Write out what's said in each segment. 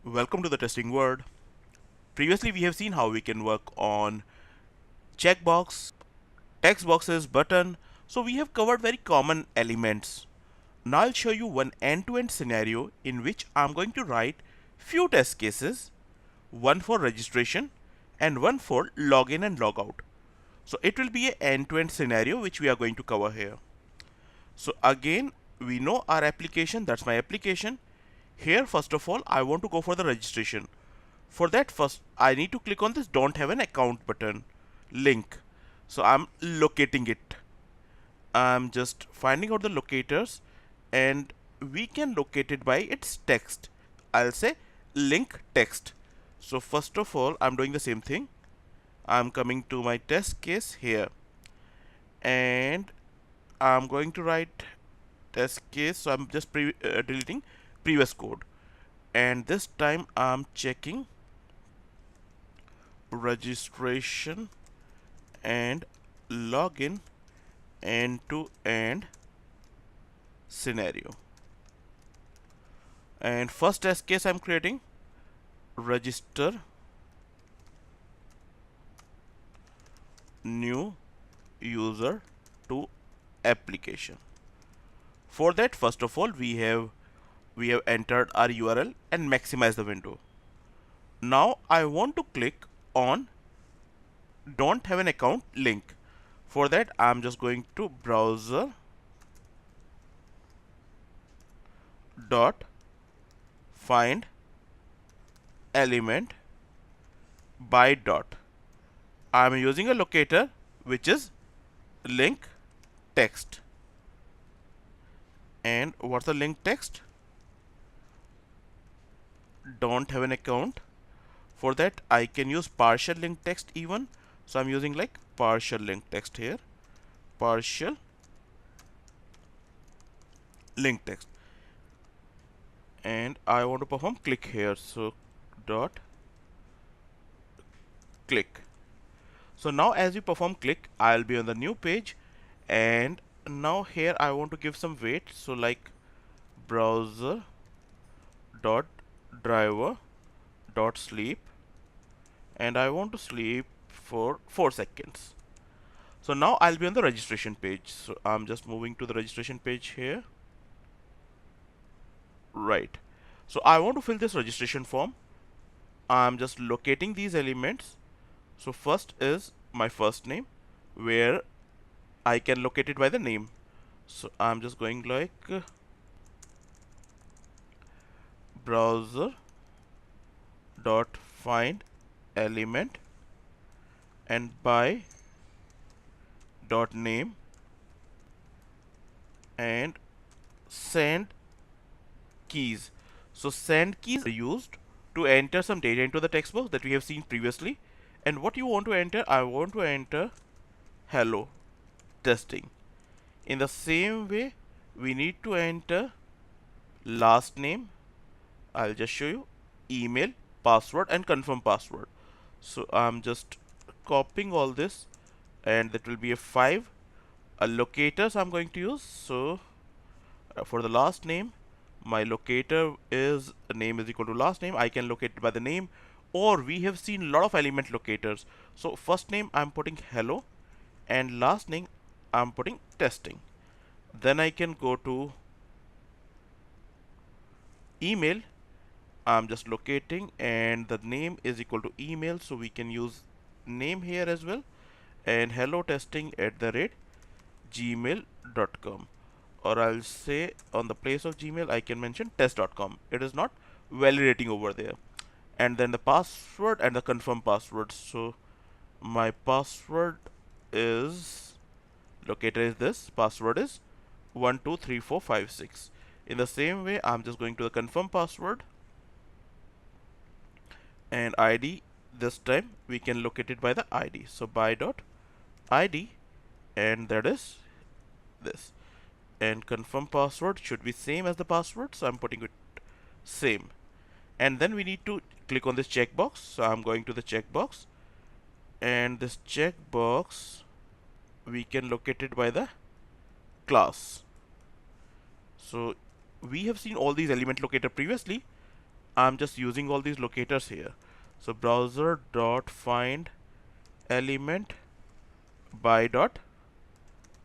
Welcome to the testing world. Previously, we have seen how we can work on checkbox, text boxes, button. So we have covered very common elements. Now I'll show you one end-to-end scenario in which I'm going to write few test cases, one for registration and one for login and logout. So it will be an end-to-end scenario which we are going to cover here. So again, we know our application, that's my application. Here, first of all, I want to go for the registration. For that, first I need to click on this don't have an account button link. So I'm locating it. I'm just finding out the locators and we can locate it by its text. I'll say link text. So first of all, I'm doing the same thing. I'm coming to my test case here and I'm going to write test case. So I'm just deleting previous code, and this time I'm checking registration and login end-to-end scenario. And first test case I'm creating register new user to application. For that, first of all, we have entered our URL and maximize the window. Now I want to click on don't have an account link. For that, I'm just going to browser dot find element by dot. I'm using a locator which is link text. And what's the link text? Don't have an account. For that, I can use partial link text even. So I'm using like partial link text here. Partial link text. And I want to perform click here. So dot click. So now as you perform click, I'll be on the new page, and now here I want to give some weight. So like browser dot driver dot sleep, and I want to sleep for 4 seconds. So now I'll be on the registration page. So I'm just moving to the registration page here. Right. So I want to fill this registration form. I'm just locating these elements. So first is my first name, where I can locate it by the name. So I'm just going like browser dot find element and by dot name and send keys. So send keys are used to enter some data into the text box that we have seen previously. And what you want to enter, I want to enter hello testing. In the same way, we need to enter last name. I'll just show you email, password, and confirm password. So I'm just copying all this, and that will be a 5. A locators I'm going to use. So for the last name, my locator is name is equal to last name. I can locate it by the name, or we have seen a lot of element locators. So first name I'm putting hello, and last name I'm putting testing. Then I can go to email. I'm just locating, and the name is equal to email, so we can use name here as well, and hello testing at the rate gmail.com, or I'll say on the place of Gmail I can mention test.com. It is not validating over there. And then the password and the confirm password. So my password is locator is this, password is 123456. In the same way, I'm just going to the confirm password, and ID, this time we can locate it by the ID. So by dot ID, and that is this, and confirm password should be same as the password, so I'm putting it same. And then we need to click on this checkbox. So I'm going to the checkbox, and this checkbox we can locate it by the class. So we have seen all these element locator previously. I'm just using all these locators here. So browser dot find element by dot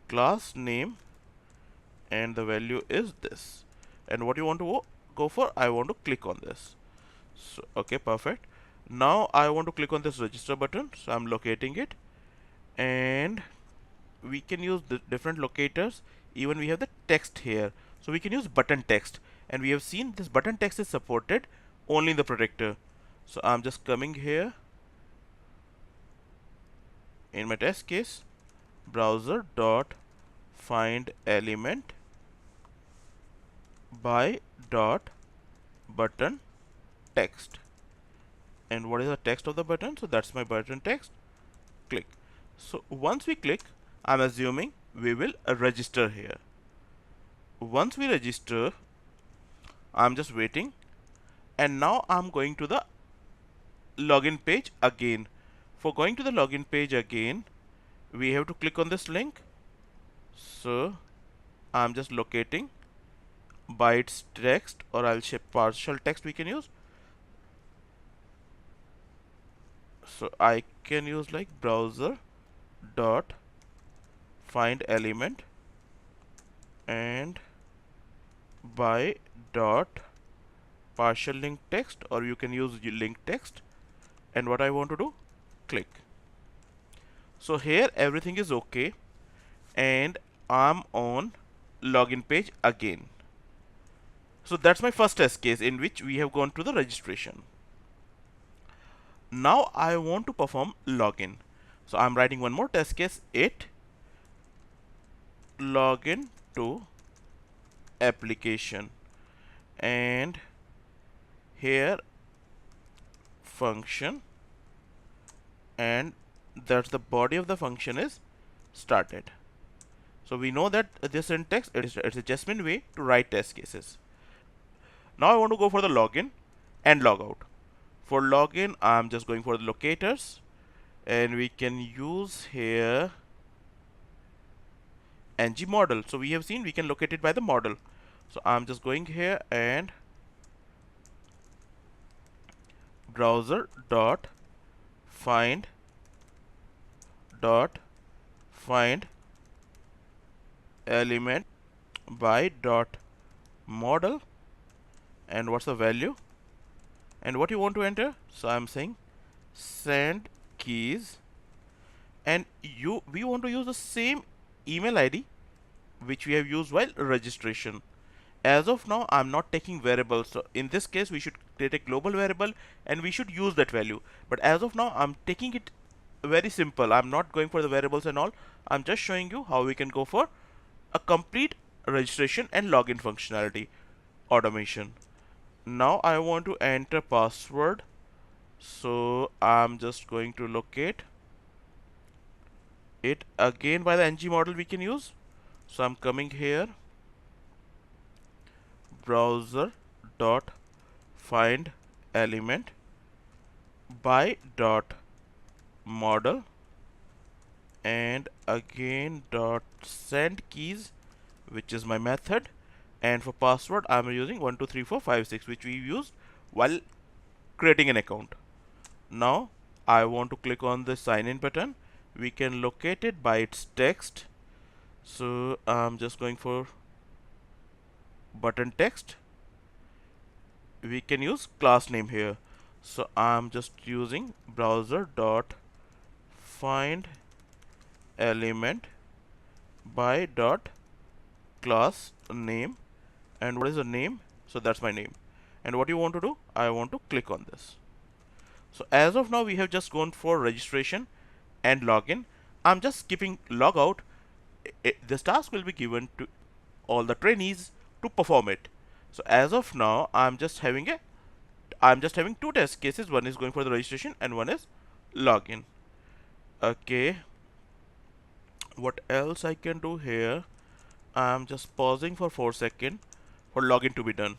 class name, and the value is this. And what you want to go for? I want to click on this. So okay, perfect. Now I want to click on this register button, so I'm locating it, and we can use the different locators. Even we have the text here, so we can use button text, and we have seen this button text is supported only in the Protractor. So I'm just coming here in my test case, browser dot find element by dot button text. And what is the text of the button? So that's my button text. Click. So once we click, I'm assuming we will register here. Once we register, I'm just waiting, and now I'm going to the login page again. For going to the login page again, we have to click on this link. So I'm just locating bytes text, or I'll say partial text we can use. So I can use like browser dot find element and by dot partial link text, or you can use link text. And what I want to do, click. So here everything is okay, and I'm on login page again. So that's my first test case in which we have gone to the registration. Now I want to perform login. So I'm writing one more test case, it login to application, and here function, and that's the body of the function is started. So we know that this syntax, it's a Jasmine way to write test cases. Now I want to go for the login and logout. For login, I'm just going for the locators, and we can use here ng model. So we have seen we can locate it by the model. So I'm just going here and browser dot find element by dot model, and what's the value and what you want to enter. So I'm saying send keys, and we want to use the same email ID which we have used while registration. As of now, I'm not taking variables. So in this case, we should create a global variable and we should use that value. But as of now, I'm taking it very simple. I'm not going for the variables and all. I'm just showing you how we can go for a complete registration and login functionality automation. Now I want to enter password. So I'm just going to locate it again by the ng model we can use. So I'm coming here, browser dot find element by dot model, and again dot send keys, which is my method, and for password I'm using 123456, which we used while creating an account. Now I want to click on the sign in button. We can locate it by its text. So I'm just going for button text. We can use class name here. So I'm just using browser dot find element by dot class name, and what is the name? So that's my name. And what you want to do, I want to click on this. So as of now, we have just gone for registration and login. I'm just skipping logout. This task will be given to all the trainees to perform it. So as of now, I'm just having two test cases. One is going for the registration and one is login. Okay, what else I can do here? I'm just pausing for 4 seconds for login to be done.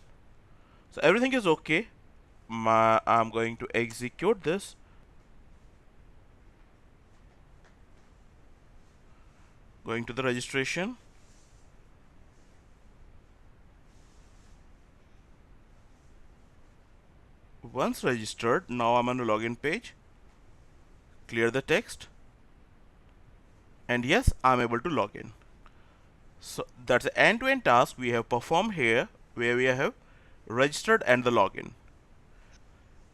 So everything is okay. I'm going to execute this. Going to the registration. Once registered, now I'm on the login page. Clear the text. And yes, I'm able to log in. So that's the end-to-end task we have performed here, where we have registered and the login.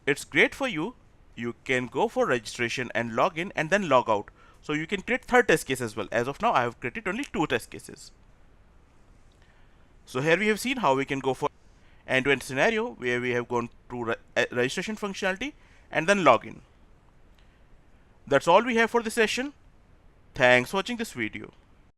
It's great for you. You can go for registration and log in and then log out. So you can create third test case as well. As of now, I have created only 2 test cases. So here we have seen how we can go for end-to-end scenario where we have gone to registration functionality and then login. That's all we have for this session. Thanks for watching this video.